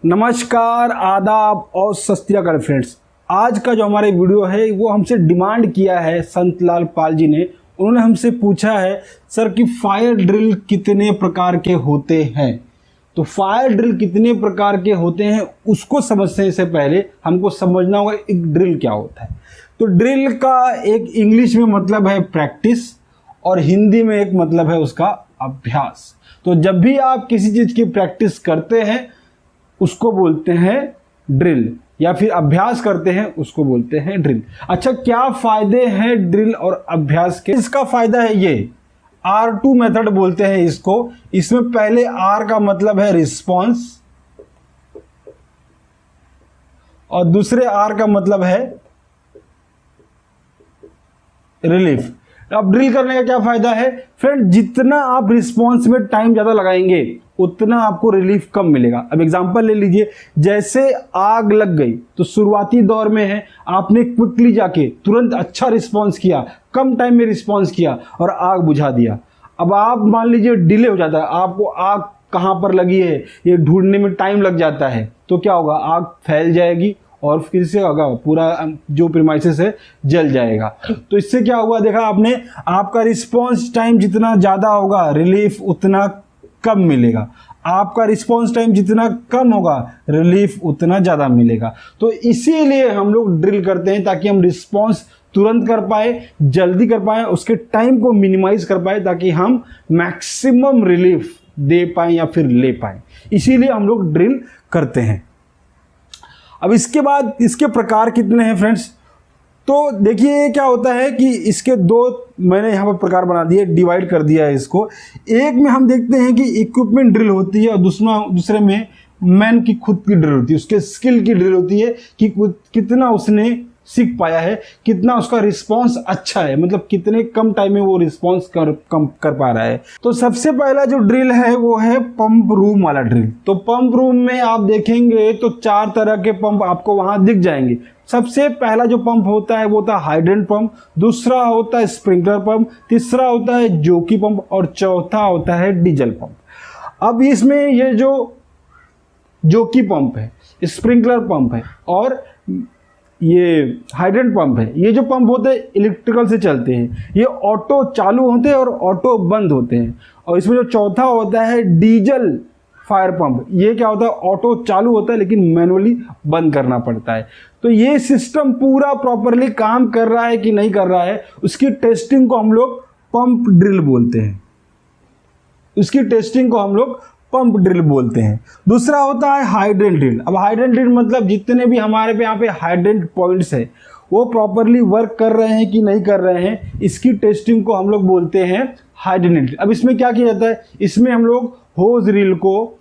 नमस्कार, आदाब और सत श्री अकाल फ्रेंड्स। आज का जो हमारे वीडियो है वो हमसे डिमांड किया है संतलाल पाल जी ने। उन्होंने हमसे पूछा है सर कि फायर ड्रिल कितने प्रकार के होते हैं। तो फायर ड्रिल कितने प्रकार के होते हैं उसको समझने से पहले हमको समझना होगा एक ड्रिल क्या होता है। तो ड्रिल का एक इंग्लिश में मतलब है प्रैक्टिस और हिंदी में एक मतलब है उसका अभ्यास। तो जब भी आप किसी चीज़ की प्रैक्टिस करते हैं उसको बोलते हैं ड्रिल, या फिर अभ्यास करते हैं उसको बोलते हैं ड्रिल। अच्छा, क्या फायदे हैं ड्रिल और अभ्यास के? इसका फायदा है ये R2 मेथड बोलते हैं इसको। इसमें पहले R का मतलब है रिस्पॉन्स और दूसरे R का मतलब है रिलीफ। अब ड्रिल करने का क्या फायदा है फ्रेंड, जितना आप रिस्पॉन्स में टाइम ज़्यादा लगाएंगे उतना आपको रिलीफ कम मिलेगा। अब एग्जांपल ले लीजिए, जैसे आग लग गई तो शुरुआती दौर में है, आपने क्विकली जाके तुरंत अच्छा रिस्पॉन्स किया, कम टाइम में रिस्पॉन्स किया और आग बुझा दिया। अब आप मान लीजिए डिले हो जाता है, आपको आग कहाँ पर लगी है ये ढूंढने में टाइम लग जाता है, तो क्या होगा, आग फैल जाएगी और फिर से होगा पूरा जो प्रीमाइसेस है जल जाएगा। तो इससे क्या हुआ देखा आपने, आपका रिस्पॉन्स टाइम जितना ज़्यादा होगा रिलीफ उतना कम मिलेगा, आपका रिस्पॉन्स टाइम जितना कम होगा रिलीफ उतना ज़्यादा मिलेगा। तो इसीलिए हम लोग ड्रिल करते हैं ताकि हम रिस्पॉन्स तुरंत कर पाए, जल्दी कर पाए, उसके टाइम को मिनिमाइज कर पाए ताकि हम मैक्सिमम रिलीफ दे पाए या फिर ले पाए। इसीलिए हम लोग ड्रिल करते हैं। अब इसके बाद इसके प्रकार कितने हैं फ्रेंड्स, तो देखिए क्या होता है कि इसके दो मैंने यहाँ पर प्रकार बना दिए, डिवाइड कर दिया है इसको। एक में हम देखते हैं कि इक्विपमेंट ड्रिल होती है और दूसरे में मैन की खुद की ड्रिल होती है, उसके स्किल की ड्रिल होती है कि कितना उसने सीख पाया है, कितना उसका रिस्पांस अच्छा है, मतलब कितने कम टाइम में वो रिस्पांस कर पा रहा है। तो सबसे पहला जो ड्रिल है वो है पंप रूम वाला ड्रिल। तो पंप रूम में आप देखेंगे तो 4 तरह के पंप आपको वहां दिख जाएंगे। सबसे पहला जो पंप होता है वो होता है हाइड्रेंट पंप, दूसरा होता है स्प्रिंकलर पंप, तीसरा होता है जोकी पंप और चौथा होता है डीजल पंप। अब इसमें ये जो जोकी पंप है, स्प्रिंकलर पंप है और ये हाइड्रेंट पंप है, ये जो पंप होते हैं इलेक्ट्रिकल से चलते हैं, ये ऑटो चालू होते हैं और ऑटो बंद होते हैं। और इसमें जो चौथा होता है डीजल फायर पंप, ये क्या होता है, ऑटो चालू होता है लेकिन मैनुअली बंद करना पड़ता है। तो ये सिस्टम पूरा प्रॉपरली काम कर रहा है कि नहीं कर रहा है, उसकी टेस्टिंग को हम लोग पंप ड्रिल बोलते हैं। उसकी टेस्टिंग को हम लोग पंप ड्रिल बोलते हैं। दूसरा होता है हाइड्रेंट ड्रिल। अब हाइड्रेंट ड्रिल मतलब जितने भी हमारे पे यहाँ पे हाइड्रेंट पॉइंट्स है वो प्रॉपरली वर्क कर रहे हैं कि नहीं कर रहे हैं, इसकी टेस्टिंग को हम लोग बोलते हैं हाइड्रेंट ड्रिल। अब इसमें क्या किया जाता है, इसमें हम लोग होज रील को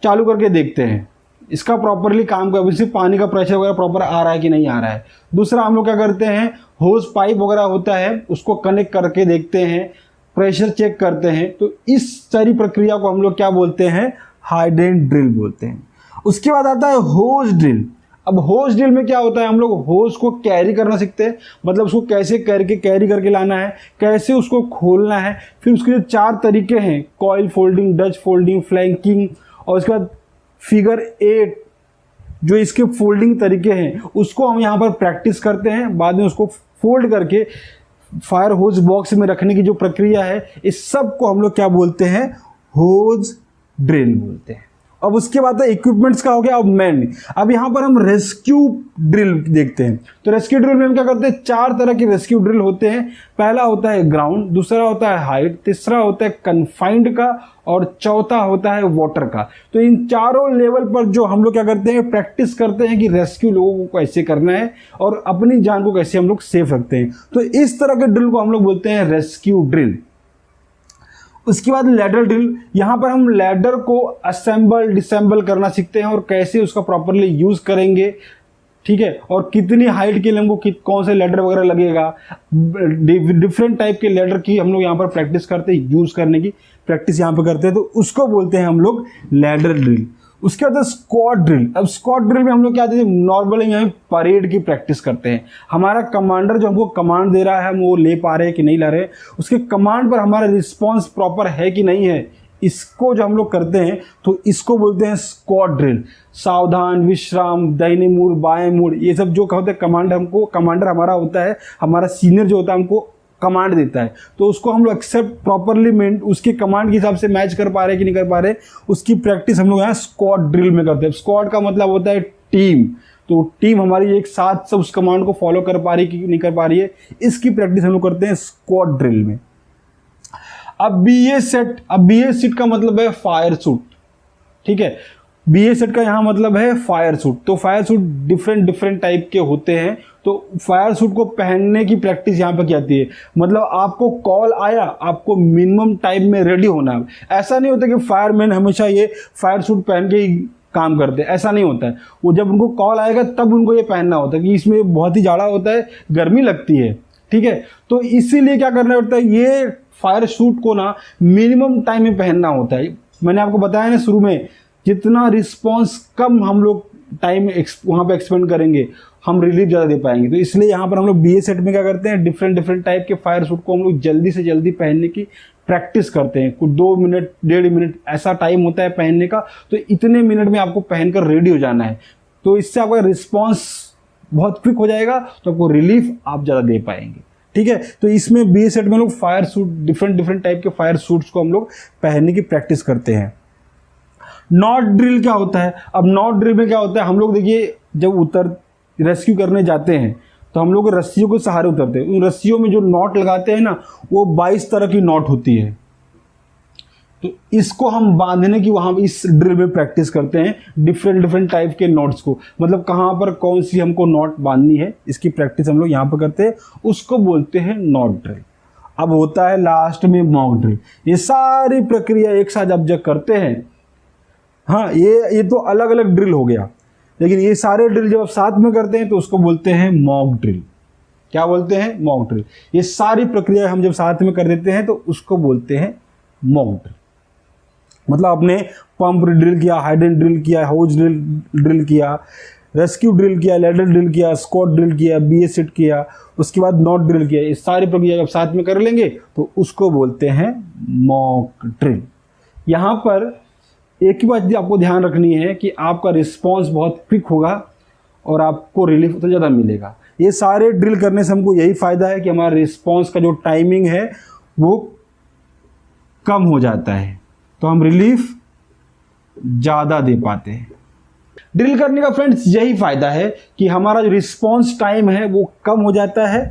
चालू करके देखते हैं, इसका प्रॉपरली काम कर, इससे पानी का प्रेशर वगैरह प्रॉपर आ रहा है कि नहीं आ रहा है। दूसरा हम लोग क्या करते हैं, होज पाइप वगैरह होता है उसको कनेक्ट करके देखते हैं, प्रेशर चेक करते हैं। तो इस सारी प्रक्रिया को हम लोग क्या बोलते हैं, हाइड्रेंट ड्रिल बोलते हैं। उसके बाद आता है होज ड्रिल। अब होज ड्रिल में क्या होता है, हम लोग होज को कैरी करना सीखते हैं, मतलब उसको कैसे कैरी करके लाना है, कैसे उसको खोलना है। फिर उसके जो 4 तरीके हैं, coil folding, Dutch folding, flanking और उसके बाद फिगर 8 जो इसके फोल्डिंग तरीके हैं उसको हम यहाँ पर प्रैक्टिस करते हैं। बाद में उसको फोल्ड करके फायर होज बॉक्स में रखने की जो प्रक्रिया है, इस सब को हम लोग क्या बोलते हैं, होज ड्रिल बोलते हैं। अब उसके बाद इक्विपमेंट्स का हो गया। अब मैन, अब यहाँ पर हम रेस्क्यू ड्रिल देखते हैं। तो रेस्क्यू ड्रिल में हम क्या करते हैं, 4 तरह के रेस्क्यू ड्रिल होते हैं। पहला होता है ग्राउंड, दूसरा होता है हाइट, तीसरा होता है कन्फाइंड का और चौथा होता है वाटर का। तो इन चारों लेवल पर जो हम लोग क्या करते हैं, प्रैक्टिस करते हैं कि रेस्क्यू लोगों को कैसे करना है और अपनी जान को कैसे हम लोग सेफ रखते हैं। तो इस तरह के ड्रिल को हम लोग बोलते हैं रेस्क्यू ड्रिल। उसके बाद लैडर ड्रिल, यहाँ पर हम लैडर को असेंबल डिसेंबल करना सीखते हैं और कैसे उसका प्रॉपरली यूज़ करेंगे, ठीक है, और कितनी हाइट के लिए हमको कौन से लैडर वगैरह लगेगा। डिफरेंट टाइप के लैडर की हम लोग यहाँ पर प्रैक्टिस करते हैं, यूज़ करने की प्रैक्टिस यहाँ पर करते हैं, तो उसको बोलते हैं हम लोग लैडर ड्रिल। उसके बाद स्क्वाड ड्रिल। अब स्क्वाड ड्रिल में हम लोग क्या करते हैं, नॉर्मली यहाँ परेड की प्रैक्टिस करते हैं। हमारा कमांडर जो हमको कमांड दे रहा है हम वो ले पा रहे हैं कि नहीं ला रहे हैं, उसके कमांड पर हमारा रिस्पॉन्स प्रॉपर है कि नहीं है, इसको जो हम लोग करते हैं तो इसको बोलते हैं स्क्वाड ड्रिल। सावधान, विश्राम, दाहिने मुड़, बाएं मुड़, ये सब जो होता है कमांडर हमारा होता है, हमारा सीनियर जो होता है हमको कमांड देता है, तो उसको हम लोग एक्सेप्ट प्रॉपरली उसके कमांड के हिसाब से मैच कर पा रहे कि नहीं कर पा रहे, उसकी प्रैक्टिस हम लोग यहाँ स्क्वाड ड्रिल में करते हैं। स्क्वाड का मतलब होता है टीम, तो टीम हमारी एक साथ सब उस कमांड को फॉलो कर पा रही है कि नहीं कर पा रही है, इसकी प्रैक्टिस हम लोग करते हैं स्क्वाड ड्रिल में। अब BA सेट का मतलब है फायर सूट, ठीक है। BA सेट का यहाँ मतलब है फायर सूट। तो फायर सूट डिफरेंट टाइप के होते हैं, तो फायर सूट को पहनने की प्रैक्टिस यहाँ पर की जाती है। मतलब आपको कॉल आया, आपको मिनिमम टाइम में रेडी होना है। ऐसा नहीं होता कि फायरमैन हमेशा ये फायर सूट पहन के ही काम करते हैं, ऐसा नहीं होता है। वो जब उनको कॉल आएगा तब उनको ये पहनना होता है कि इसमें बहुत ही जाड़ा होता है, गर्मी लगती है, ठीक है। तो इसीलिए क्या करना पड़ता है, ये फायर सूट को ना मिनिमम टाइम में पहनना होता है। मैंने आपको बताया ना शुरू में, जितना रिस्पॉन्स कम हम लोग टाइम वहाँ पे एक्सपेंड करेंगे, हम रिलीफ ज़्यादा दे पाएंगे। तो इसलिए यहाँ पर हम लोग BA सेट में क्या करते हैं, डिफरेंट टाइप के फायर सूट को हम लोग जल्दी से जल्दी पहनने की प्रैक्टिस करते हैं। कुछ 2 मिनट 1.5 मिनट ऐसा टाइम होता है पहनने का, तो इतने मिनट में आपको पहनकर रेडी हो जाना है। तो इससे आपका रिस्पॉन्स बहुत क्विक हो जाएगा, तो आपको रिलीफ आप ज़्यादा दे पाएंगे, ठीक है। तो इसमें BA सेट में लोग फायर सूट डिफरेंट टाइप के फायर सूट्स को हम लोग पहनने की प्रैक्टिस करते हैं। नॉट ड्रिल क्या होता है? अब नॉट ड्रिल में क्या होता है, हम लोग देखिए जब रेस्क्यू करने जाते हैं तो हम लोग रस्सियों के सहारे उतरते हैं। उन रस्सियों में जो नॉट लगाते हैं ना, वो 22 तरह की नॉट होती है। तो इसको हम बांधने की वहाँ इस ड्रिल में प्रैक्टिस करते हैं, डिफरेंट टाइप के नॉट्स को। मतलब कहाँ पर कौन सी हमको नॉट बांधनी है, इसकी प्रैक्टिस हम लोग यहाँ पर करते हैं, उसको बोलते हैं नॉट ड्रिल। अब होता है लास्ट में मॉक ड्रिल। ये सारी प्रक्रिया एक साथ जब करते हैं, हाँ ये तो अलग अलग ड्रिल हो गया, लेकिन ये सारे ड्रिल जब आप साथ में करते हैं तो उसको बोलते हैं मॉक ड्रिल। क्या बोलते हैं? Mock drill. ये सारी प्रक्रिया हम जब साथ में कर देते हैं तो उसको बोलते हैं मॉक ड्रिल। मतलब आपने पंप ड्रिल किया, हाइड्रेंट ड्रिल किया, होज ड्रिल किया, रेस्क्यू ड्रिल किया, लैडर ड्रिल किया, स्क्वाड ड्रिल किया, BA सेट किया, उसके बाद नॉट ड्रिल किया। ये सारी प्रक्रिया जब साथ में कर लेंगे तो उसको बोलते हैं मॉक ड्रिल। यहाँ पर एक ही बात आपको ध्यान रखनी है कि आपका रिस्पॉन्स बहुत क्विक होगा और आपको रिलीफ तो ज़्यादा मिलेगा। ये सारे ड्रिल करने से हमको यही फ़ायदा है कि हमारा रिस्पॉन्स का जो टाइमिंग है वो कम हो जाता है, तो हम रिलीफ ज़्यादा दे पाते हैं। ड्रिल करने का फ्रेंड्स यही फ़ायदा है कि हमारा जो रिस्पॉन्स टाइम है वो कम हो जाता है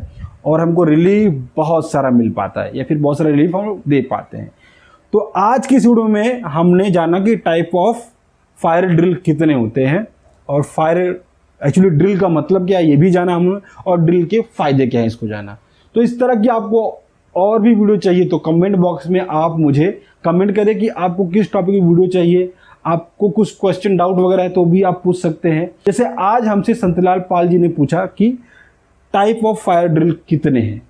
और हमको रिलीफ बहुत सारा मिल पाता है, या फिर बहुत सारा रिलीफ हम लोग दे पाते हैं। तो आज की इस वीडियो में हमने जाना कि टाइप ऑफ फायर ड्रिल कितने होते हैं, और फायर एक्चुअली ड्रिल का मतलब क्या है ये भी जाना हमने, और ड्रिल के फ़ायदे क्या है इसको जाना। तो इस तरह की आपको और भी वीडियो चाहिए तो कमेंट बॉक्स में आप मुझे कमेंट करें कि आपको किस टॉपिक की वीडियो चाहिए। आपको कुछ क्वेश्चन डाउट वगैरह है तो भी आप पूछ सकते हैं। जैसे आज हमसे संतलाल पाल जी ने पूछा कि टाइप ऑफ फायर ड्रिल कितने हैं,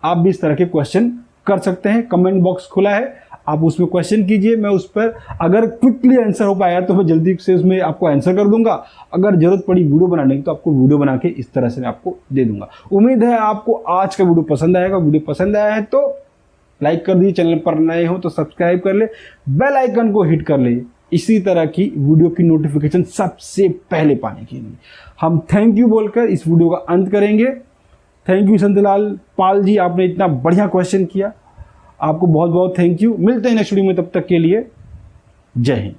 आप भी इस तरह के क्वेश्चन कर सकते हैं। कमेंट बॉक्स खुला है, आप उसमें क्वेश्चन कीजिए, मैं उस पर अगर क्विकली आंसर हो पाया तो मैं जल्दी से उसमें आपको आंसर कर दूंगा। अगर जरूरत पड़ी वीडियो बनाने की तो आपको वीडियो बना के इस तरह से मैं आपको दे दूंगा। उम्मीद है आपको आज का वीडियो पसंद आएगा। वीडियो पसंद आया है तो लाइक कर दीजिए, चैनल पर नए हो तो सब्सक्राइब कर ले, बेल आइकन को हिट कर ले इसी तरह की वीडियो की नोटिफिकेशन सबसे पहले पाने के लिए। हम थैंक यू बोलकर इस वीडियो का अंत करेंगे। थैंक यू संतलाल पाल जी, आपने इतना बढ़िया क्वेश्चन किया, आपको बहुत बहुत थैंक यू। मिलते हैं नेक्स्ट वीडियो में, तब तक के लिए जय हिंद।